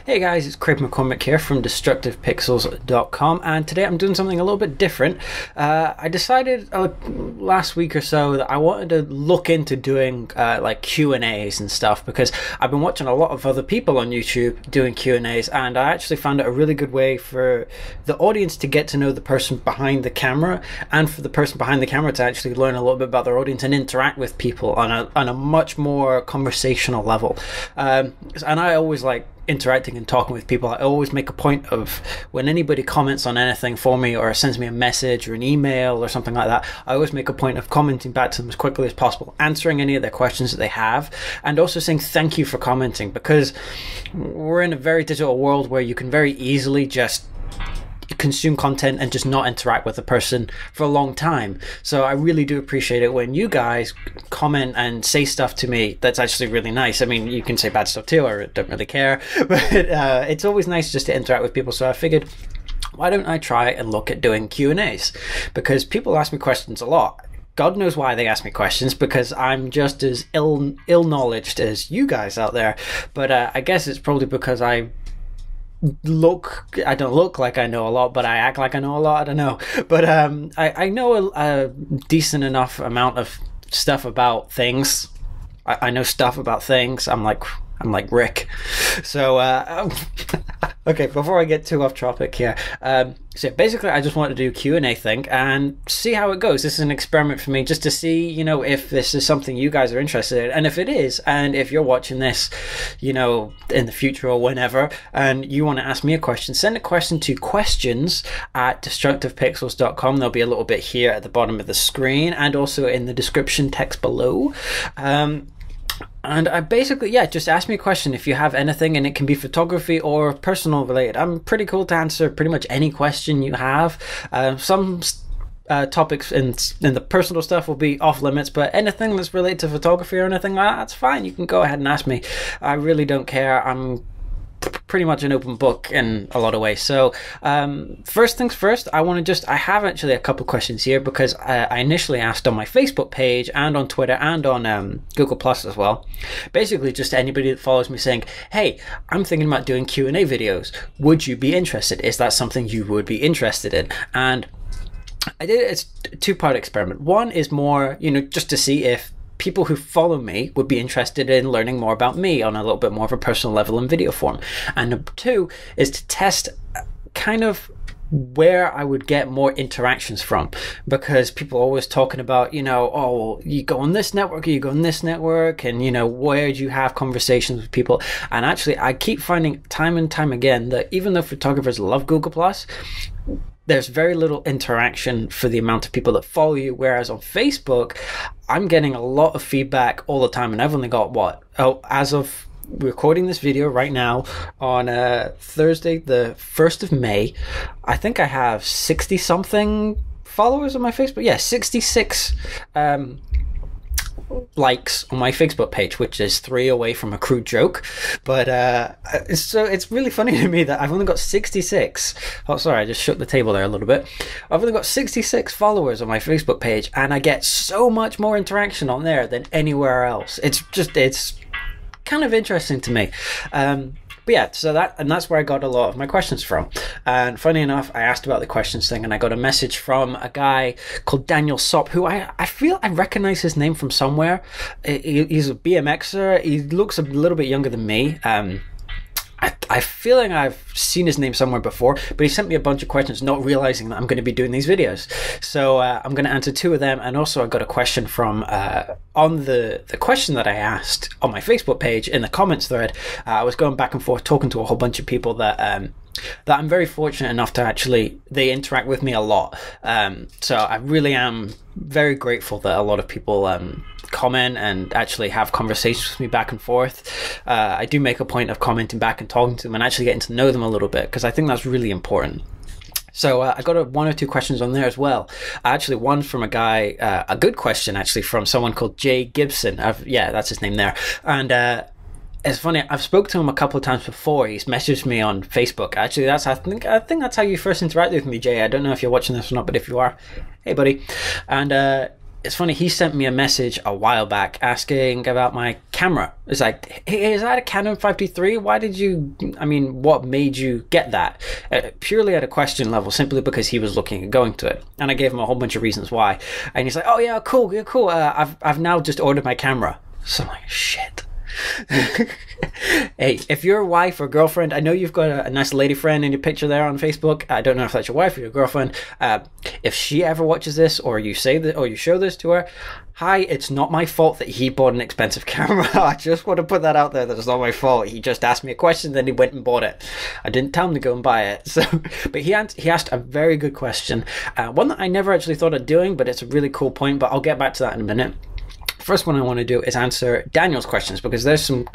Hey guys, it's Craig McCormick here from DestructivePixels.com, and today I'm doing something a little bit different. I decided last week or so that I wanted to look into doing like Q&As and stuff, because I've been watching a lot of other people on YouTube doing Q&As, and I actually found it a really good way for the audience to get to know the person behind the camera, and for the person behind the camera to actually learn a little bit about their audience and interact with people on a much more conversational level. And I always like interacting and talking with people. I always make a point of, when anybody comments on anything for me or sends me a message or an email or something like that, I always make a point of commenting back to them as quickly as possible, answering any of their questions that they have, and also saying thank you for commenting, because we're in a very digital world where you can very easily just consume content and just not interact with a person for a long time. So I really do appreciate it when you guys comment and say stuff to me that's actually really nice. I mean, you can say bad stuff too, I don't really care, but it's always nice just to interact with people. So I figured, why don't I try and look at doing Q&As, because people ask me questions a lot. God knows why they ask me questions, because I'm just as ill-knowledged as you guys out there. But I guess it's probably because I don't look like I know a lot, but I act like I know a lot. I don't know, but I know a decent enough amount of stuff about things. I know stuff about things. I'm like Rick. So okay, before I get too off topic here, so basically I just wanted to do a Q&A thing and see how it goes. This is an experiment for me, just to see, if this is something you guys are interested in, and if it is, and if you're watching this, in the future or whenever, and you want to ask me a question, send a question to questions@destructivepixels.com. There'll be a little bit here at the bottom of the screen, and also in the description text below. And I basically, just ask me a question if you have anything, and it can be photography or personal related. I'm pretty cool to answer pretty much any question you have. Some topics in the personal stuff will be off limits, but anything that's related to photography or anything like that, that's fine. You can go ahead and ask me. I really don't care. I'm pretty much an open book in a lot of ways. So first things first, I have actually a couple questions here, because I initially asked on my Facebook page and on Twitter and on Google Plus as well, basically just anybody that follows me, saying, hey, I'm thinking about doing Q&A videos, would you be interested? Is that something you would be interested in? And it's a two-part experiment. One is more, just to see if people who follow me would be interested in learning more about me on a little bit more of a personal level in video form. And number two is to test kind of where I would get more interactions from, because people are always talking about, oh, you go on this network, or you go on this network, and where do you have conversations with people? And actually, I keep finding time and time again that even though photographers love Google Plus, there's very little interaction for the amount of people that follow you, whereas on Facebook, I'm getting a lot of feedback all the time, and I've only got as of recording this video right now on Thursday, the 1st of May, I think I have 60 something followers on my Facebook. Yeah, 66 likes on my Facebook page, which is 3 away from a crude joke. But so it's really funny to me that I've only got 66. Oh, sorry, I just shook the table there a little bit. I've only got 66 followers on my Facebook page, and I get so much more interaction on there than anywhere else. It's kind of interesting to me. But yeah, so that's where I got a lot of my questions from. And funny enough, I asked about the questions thing, and I got a message from a guy called Daniel Sop, who I feel I recognize his name from somewhere. He's a BMXer. He looks a little bit younger than me. I feel like I've seen his name somewhere before, but he sent me a bunch of questions, not realizing that I'm going to be doing these videos. So I'm going to answer 2 of them, and also I got a question from on the question that I asked on my Facebook page in the comments thread. I was going back and forth talking to a whole bunch of people that I'm very fortunate enough to they interact with me a lot. So I really am very grateful that a lot of people comment and actually have conversations with me back and forth. I do make a point of commenting back and talking to them and actually getting to know them a little bit, because I think that's really important. So I got 1 or 2 questions on there as well. Actually, one from a guy, a good question actually, from someone called Jay Gibson. That's his name there. And it's funny, I've spoken to him a couple of times before. He's messaged me on Facebook. Actually, I think that's how you first interacted with me, Jay. I don't know if you're watching this or not, but if you are, hey buddy. And it's funny, he sent me a message a while back asking about my camera. It's like, hey, is that a Canon 5D3? Why did you, I mean, what made you get that? Purely at a question level, simply because he was looking at going to it. And I gave him a whole bunch of reasons why. And he's like, oh yeah, cool, yeah, cool. I've now just ordered my camera. So I'm like, shit. Hey, if your wife or girlfriend, I know you've got a nice lady friend in your picture there on Facebook. I don't know if that's your wife or your girlfriend. If she ever watches this, or you say that, or you show this to her, hi, it's not my fault that he bought an expensive camera. I just want to put that out there, that it's not my fault. He just asked me a question, then he went and bought it. I didn't tell him to go and buy it. So, but he asked a very good question, one that I never actually thought of doing, but it's a really cool point. But I'll get back to that in a minute. First one I want to do is answer Daniel's questions, because there's some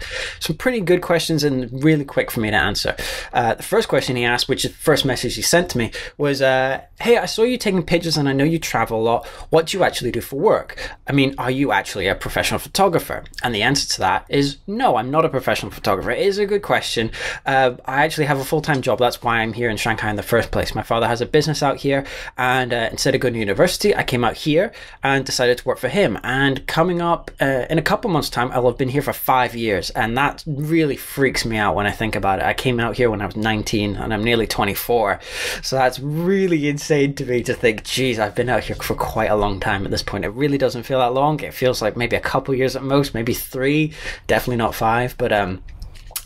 pretty good questions and really quick for me to answer. The first question he asked, which is the first message he sent to me, was, hey, I saw you taking pictures and I know you travel a lot. What do you actually do for work? I mean, are you actually a professional photographer? And the answer to that is no, I'm not a professional photographer. It is a good question. I actually have a full-time job. That's why I'm here in Shanghai in the first place. My father has a business out here, and instead of going to university, I came out here and decided to work for him. And coming up in a couple months time, I'll have been here for 5 years, and that really freaks me out when I think about it. I came out here when I was 19 and I'm nearly 24, so that's really insane to me to think, geez, I've been out here for quite a long time at this point. It really doesn't feel that long. It feels like maybe a couple years at most, maybe 3, definitely not 5, but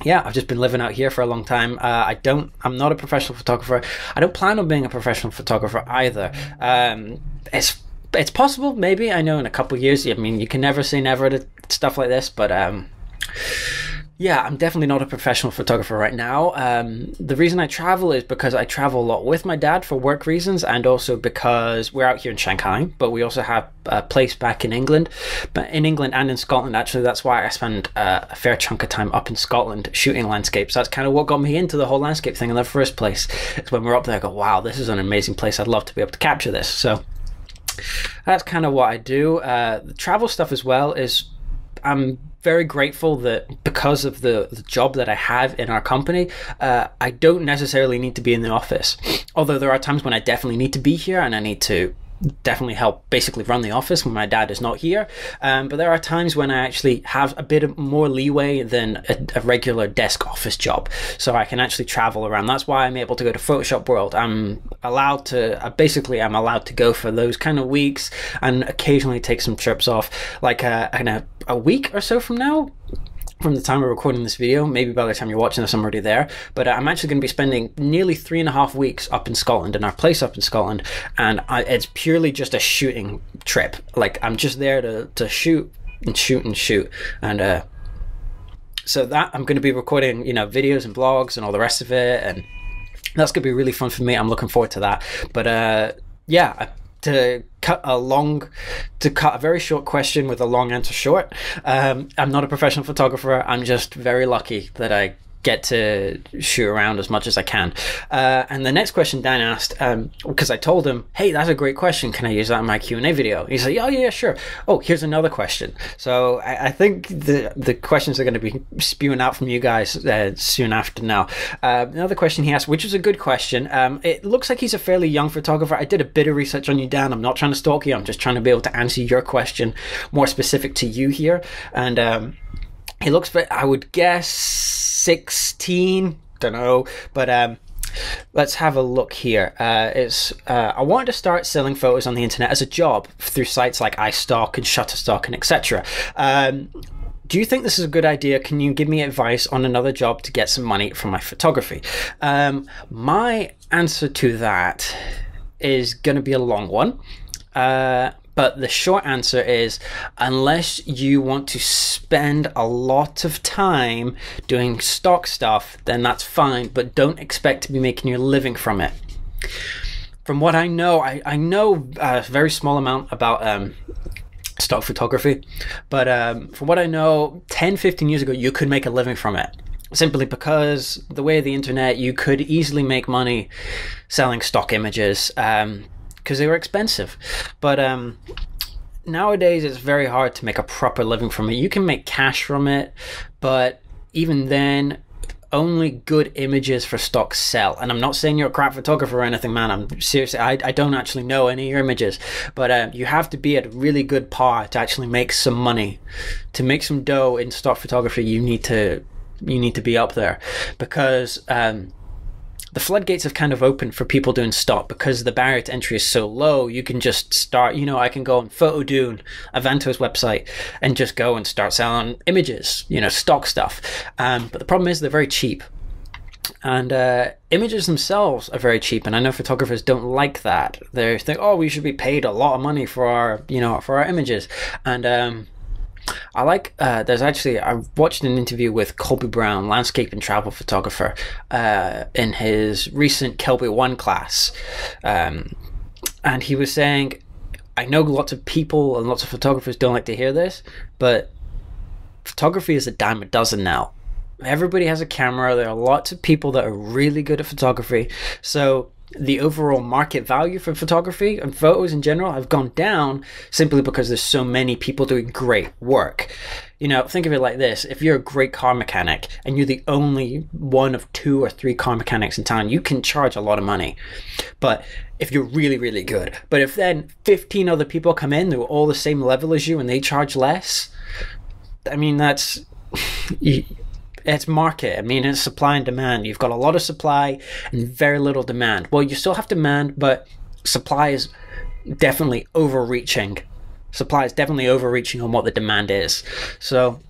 yeah, I've just been living out here for a long time. I'm not a professional photographer. I don't plan on being a professional photographer either. It's possible, maybe. I know in a couple of years, I mean, you can never say never to stuff like this, but yeah, I'm definitely not a professional photographer right now. The reason I travel is because I travel a lot with my dad for work reasons, and also because we're out here in Shanghai, but we also have a place back in England, but in England and in Scotland, actually. That's why I spend a fair chunk of time up in Scotland shooting landscapes. That's kind of what got me into the whole landscape thing in the first place. It's when we're up there, I go, wow, this is an amazing place. I'd love to be able to capture this. So that's kind of what I do. The travel stuff as well is, I'm very grateful that because of the job that I have in our company, I don't necessarily need to be in the office. Although there are times when I definitely need to be here, and I need to definitely help basically run the office when my dad is not here. But there are times when I actually have a bit of more leeway than a regular desk office job. So I can actually travel around. That's why I'm able to go to Photoshop World. I'm allowed to, I'm allowed to go for those kind of weeks and occasionally take some trips off. Like a week or so from now, from the time we're recording this video, maybe by the time you're watching this I'm already there, but I'm actually going to be spending nearly 3.5 weeks up in Scotland, in our place up in Scotland, and it's purely just a shooting trip. Like, I'm just there to shoot and shoot and shoot, and so that I'm going to be recording, you know, videos and blogs and all the rest of it, and that's going to be really fun for me. I'm looking forward to that. But yeah, to cut a very short question with a long answer short, I'm not a professional photographer. I'm just very lucky that I get to shoot around as much as I can. And the next question Dan asked, because I told him, hey, that's a great question, can I use that in my Q&A video? He's like, oh yeah, sure. Oh, here's another question. So I think the questions are going to be spewing out from you guys soon after now. Another question he asked, which is a good question. It looks like he's a fairly young photographer. I did a bit of research on you, Dan. I'm not trying to stalk you. I'm just trying to be able to answer your question more specific to you here. And he looks, I would guess 16, don't know, but let's have a look here. I wanted to start selling photos on the internet as a job through sites like iStock and Shutterstock and etc. Do you think this is a good idea? Can you give me advice on another job to get some money from my photography? My answer to that is going to be a long one. But the short answer is, unless you want to spend a lot of time doing stock stuff, then that's fine, but don't expect to be making your living from it. From what I know, I know a very small amount about stock photography, but from what I know, 10-15 years ago, you could make a living from it. Simply because the way of the internet, you could easily make money selling stock images, because they were expensive. But nowadays it's very hard to make a proper living from it. You can make cash from it, but even then, only good images for stock sell. And I'm not saying you're a crap photographer or anything, man. I'm seriously, I don't actually know any of your images, but you have to be at a really good par to actually make some money. To make some dough in stock photography, you need to be up there, because the floodgates have kind of opened for people doing stock, because the barrier to entry is so low. You can just start, I can go on PhotoDune, Avanto's website, and just go and start selling images, stock stuff. But the problem is they're very cheap. And images themselves are very cheap, and I know photographers don't like that. They think, oh, we should be paid a lot of money for our, for our images. And I like, I watched an interview with Colby Brown, landscape and travel photographer, in his recent EP.1 class. And he was saying, I know lots of people and lots of photographers don't like to hear this, but photography is a dime a dozen now. Everybody has a camera. There are lots of people that are really good at photography. So the overall market value for photography and photos in general have gone down simply because there's so many people doing great work. Think of it like this. If you're a great car mechanic and you're the only one of 2 or 3 car mechanics in town, you can charge a lot of money. But if you're really, really good, but if then 15 other people come in, they're all the same level as you and they charge less, I mean, that's... It's market. I mean, it's supply and demand. You've got a lot of supply and very little demand. Well, you still have demand, but supply is definitely overreaching. Supply is definitely overreaching on what the demand is. So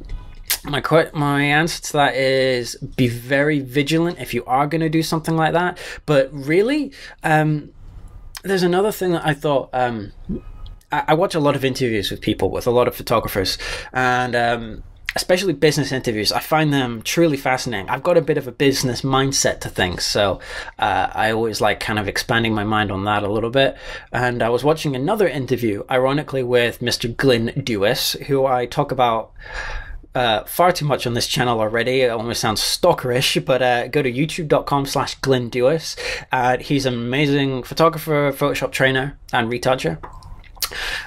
my answer to that is be very vigilant if you are going to do something like that. But really, there's another thing that I thought. I watch a lot of interviews with people, with a lot of photographers, and especially business interviews. I find them truly fascinating. I've got a bit of a business mindset to things, so I always like kind of expanding my mind on that a little bit. And I was watching another interview, ironically, with Mr. Glyn Dewis, who I talk about far too much on this channel already. It almost sounds stalkerish, but go to youtube.com/Glyn Dewis. He's an amazing photographer, Photoshop trainer, and retoucher.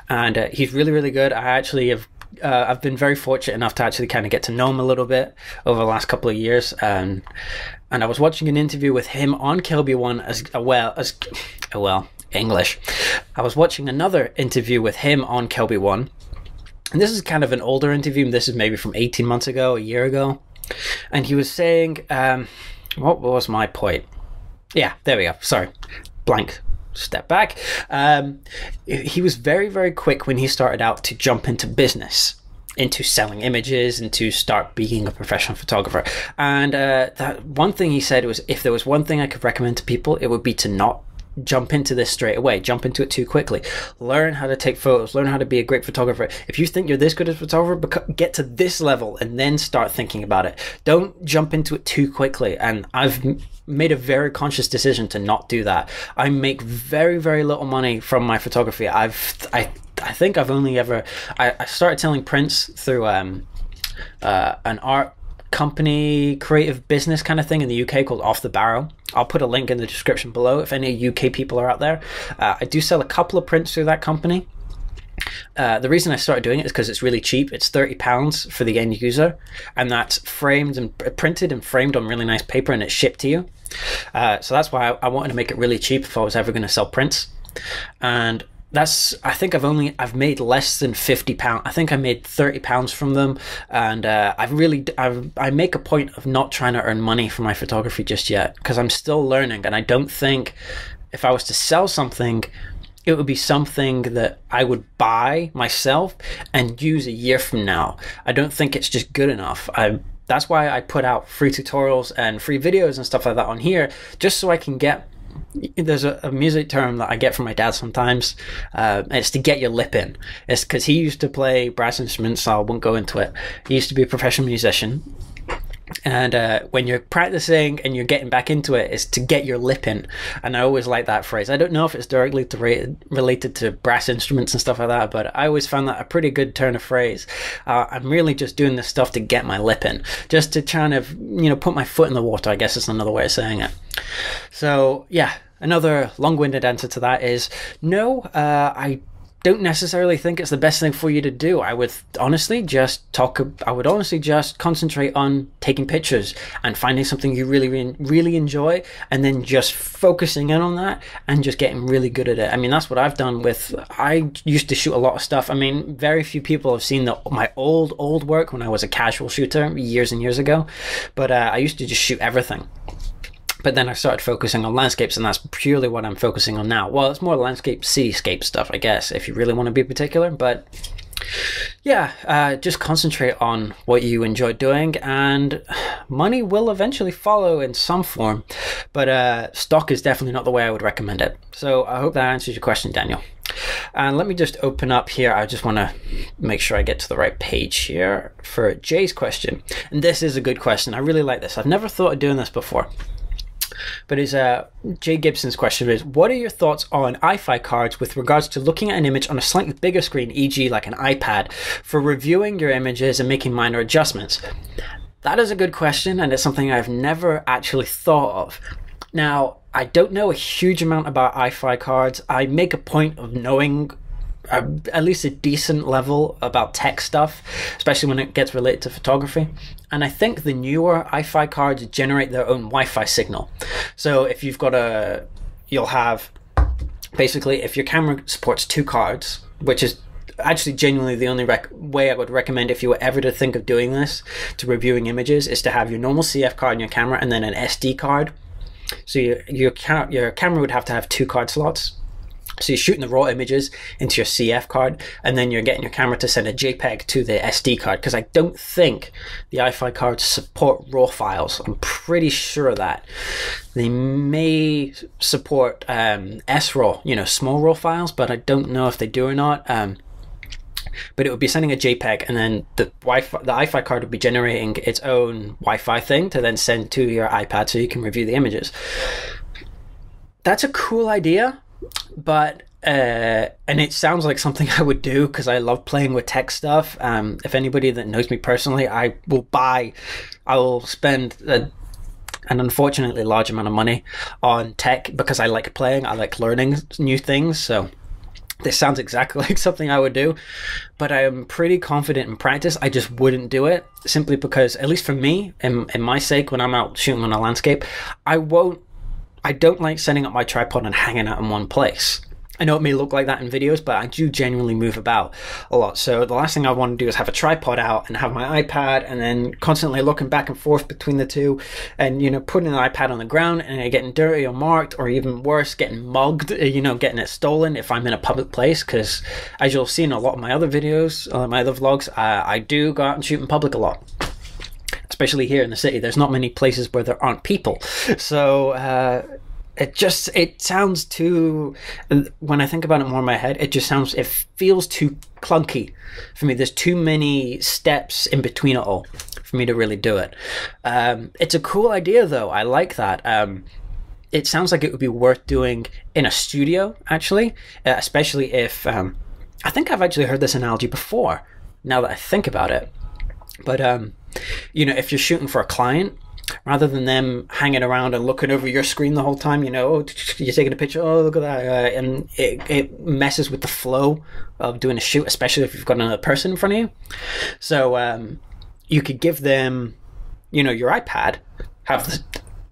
And he's really, really good. I actually have I've been very fortunate enough to actually kind of get to know him a little bit over the last couple of years. And I was watching an interview with him on EP.1 English. I was watching another interview with him on EP.1. And this is kind of an older interview. This is maybe from 18 months ago, a year ago. And he was saying, what was my point? Yeah, there we go. Sorry, blank. Step back. He was very, very quick when he started out to jump into business, into selling images, and to start being a professional photographer. And that one thing he said was, if there was one thing I could recommend to people, it would be to not jump into this straight away, jump into it too quickly. Learn how to take photos, learn how to be a great photographer. If you think you're this good as a photographer, get to this level and then start thinking about it. Don't jump into it too quickly. And I've made a very conscious decision to not do that. I make very, very little money from my photography. I think I've only ever, I started selling prints through an art company, creative business kind of thing in the UK called Off the Barrel. I'll put a link in the description below if any UK people are out there. I do sell a couple of prints through that company. The reason I started doing it is because it's really cheap. It's £30 for the end user, and that's framed and printed and framed on really nice paper, and it's shipped to you. So that's why I wanted to make it really cheap if I was ever going to sell prints. And that's, I think I've made less than £50. I think I made £30 from them, and I make a point of not trying to earn money from my photography just yet, because I'm still learning, and I don't think if I was to sell something, it would be something that I would buy myself and use a year from now. I don't think it's just good enough. That's why I put out free tutorials and free videos and stuff like that on here, just so I can get, there's a music term that I get from my dad sometimes. It's to get your lip in. It's because he used to play brass instruments, so I won't go into it. He used to be a professional musician. And when you're practicing and you're getting back into it, it's to get your lip in. And I always like that phrase. I don't know if it's directly related to brass instruments and stuff like that, but I always found that a pretty good turn of phrase. I'm really just doing this stuff to get my lip in, just to kind of, put my foot in the water, I guess is another way of saying it. So yeah, another long-winded answer to that is no, I don't necessarily think it's the best thing for you to do. I would honestly just concentrate on taking pictures and finding something you really enjoy, and then just focusing in on that and just getting really good at it. I mean, that's what I've done I used to shoot a lot of stuff. I mean, very few people have seen my old work when I was a casual shooter years and years ago, but I used to just shoot everything. But then I started focusing on landscapes, and that's purely what I'm focusing on now. Well, it's more landscape, cityscape stuff, I guess, if you really want to be particular. But yeah, just concentrate on what you enjoy doing, and money will eventually follow in some form. But stock is definitely not the way I would recommend it. So I hope that answers your question, Daniel. And let me just open up here. I just want to make sure I get to the right page here for Jay's question. And this is a good question. I really like this. I've never thought of doing this before. But it's Jay Gibson's question is, what are your thoughts on iFi cards with regards to looking at an image on a slightly bigger screen, e.g. like an iPad, for reviewing your images and making minor adjustments? That is a good question, and it's something I've never actually thought of. Now, I don't know a huge amount about iFi cards. I make a point of knowing at least a decent level about tech stuff, especially when it gets related to photography. And I think the newer iFi cards generate their own Wi-Fi signal. So if you've got you'll have, basically, if your camera supports 2 cards, which is actually genuinely the only way I would recommend if you were ever to think of doing this to reviewing images, is to have your normal CF card in your camera and then an SD card. So your camera would have to have 2 card slots. So you're shooting the raw images into your CF card, and then you're getting your camera to send a JPEG to the SD card, because I don't think the iFi cards support RAW files. I'm pretty sure of that. They may support SRAW, small RAW files, but I don't know if they do or not. But it would be sending a JPEG, and then the iFi card would be generating its own Wi-Fi thing to then send to your iPad so you can review the images. That's a cool idea. But and it sounds like something I would do, because I love playing with tech stuff. If anybody that knows me personally, I will spend an unfortunately large amount of money on tech, because I like playing, I like learning new things. So this sounds exactly like something I would do, but I am pretty confident in practice I just wouldn't do it, simply because, at least for me, in my sake, when I'm out shooting on a landscape, I don't like setting up my tripod and hanging out in one place. I know it may look like that in videos, but I do genuinely move about a lot. So the last thing I want to do is have a tripod out and have my iPad, and then constantly looking back and forth between the two, and putting the iPad on the ground and getting dirty or marked, or even worse, getting mugged, getting it stolen if I'm in a public place. Because as you'll see in a lot of my other videos, my other vlogs, I do go out and shoot in public a lot. Especially here in the city, there's not many places where there aren't people. So it sounds too, when I think about it more in my head, it feels too clunky for me. There's too many steps in between it all for me to really do it. It's a cool idea though. I like that. It sounds like it would be worth doing in a studio, actually, especially if, I think I've actually heard this analogy before, now that I think about it. But if you're shooting for a client, rather than them hanging around and looking over your screen the whole time, you're taking a picture, oh, look at that, and it messes with the flow of doing a shoot, especially if you've got another person in front of you. So you could give them, your iPad, have the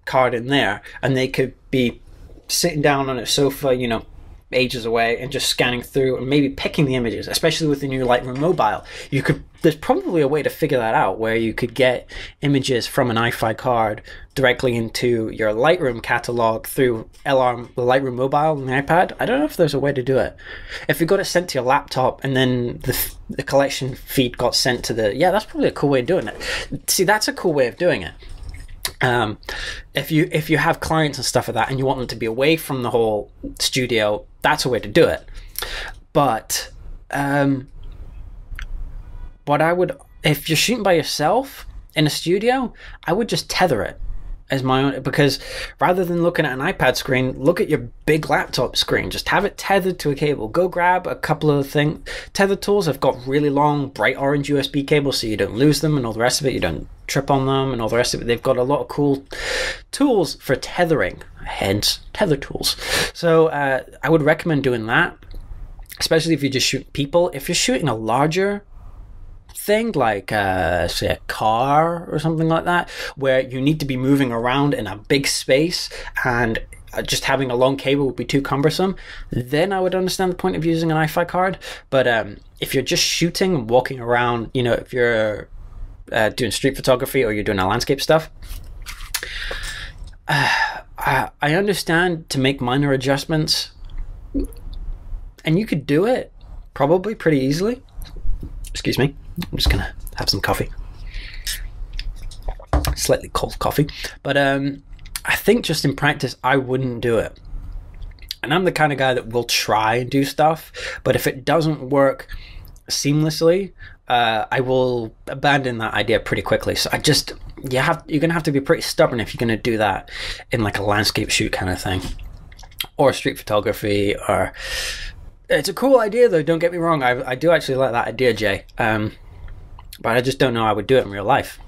card in there, and they could be sitting down on a sofa, ages away, and just scanning through and maybe picking the images, especially with the new Lightroom mobile. There's probably a way to figure that out, where you could get images from an iFi card directly into your Lightroom catalog through the Lightroom mobile and the iPad. I don't know if there's a way to do it. If you got it sent to your laptop and then the collection feed got sent to that's probably a cool way of doing it. See, that's a cool way of doing it. If you have clients and stuff like that, and you want them to be away from the whole studio, that's a way to do it. But if you're shooting by yourself in a studio, I would just tether it as my own, because rather than looking at an iPad screen, look at your big laptop screen. Just have it tethered to a cable. Go grab a couple of things. Tether tools have got really long, bright orange USB cables, so you don't lose them and all the rest of it. You don't trip on them and all the rest of it. They've got a lot of cool tools for tethering, hence tether tools. So I would recommend doing that. especially if you just shoot people. If you're shooting a larger thing like say a car or something like that, where you need to be moving around in a big space and just having a long cable would be too cumbersome, then I would understand the point of using an iFi card. But if you're just shooting and walking around, you know, if you're doing street photography or you're doing a landscape stuff, I understand to make minor adjustments, and you could do it probably pretty easily. Excuse me, I'm just gonna have some coffee, slightly cold coffee. But I think just in practice I wouldn't do it. And I'm the kind of guy that will try and do stuff, but if it doesn't work seamlessly, I will abandon that idea pretty quickly. So you're gonna have to be pretty stubborn if you're gonna do that in like a landscape shoot kind of thing, or street photography. Or it's a cool idea though, don't get me wrong, I do actually like that idea, Jay, but I just don't know I would do it in real life.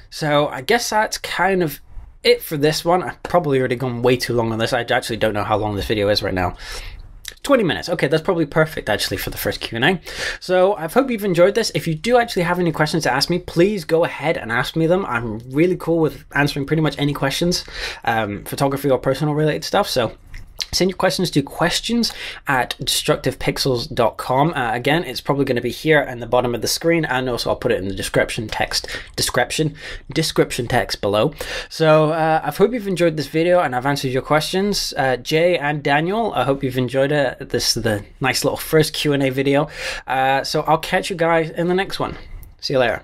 So I guess that's kind of it for this one. I've probably already gone way too long on this. I actually don't know how long this video is right now. 20 minutes. Okay, that's probably perfect actually for the first Q&A. So I hope you've enjoyed this. If you do actually have any questions to ask me, please go ahead and ask me them. I'm really cool with answering pretty much any questions, photography or personal related stuff. So send your questions to questions@destructivepixels.com. Again, it's probably going to be here in the bottom of the screen, and also I'll put it in the description text below. So I hope you've enjoyed this video and I've answered your questions. Jay and Daniel, I hope you've enjoyed it. This is the nice little first Q&A video. So I'll catch you guys in the next one. See you later.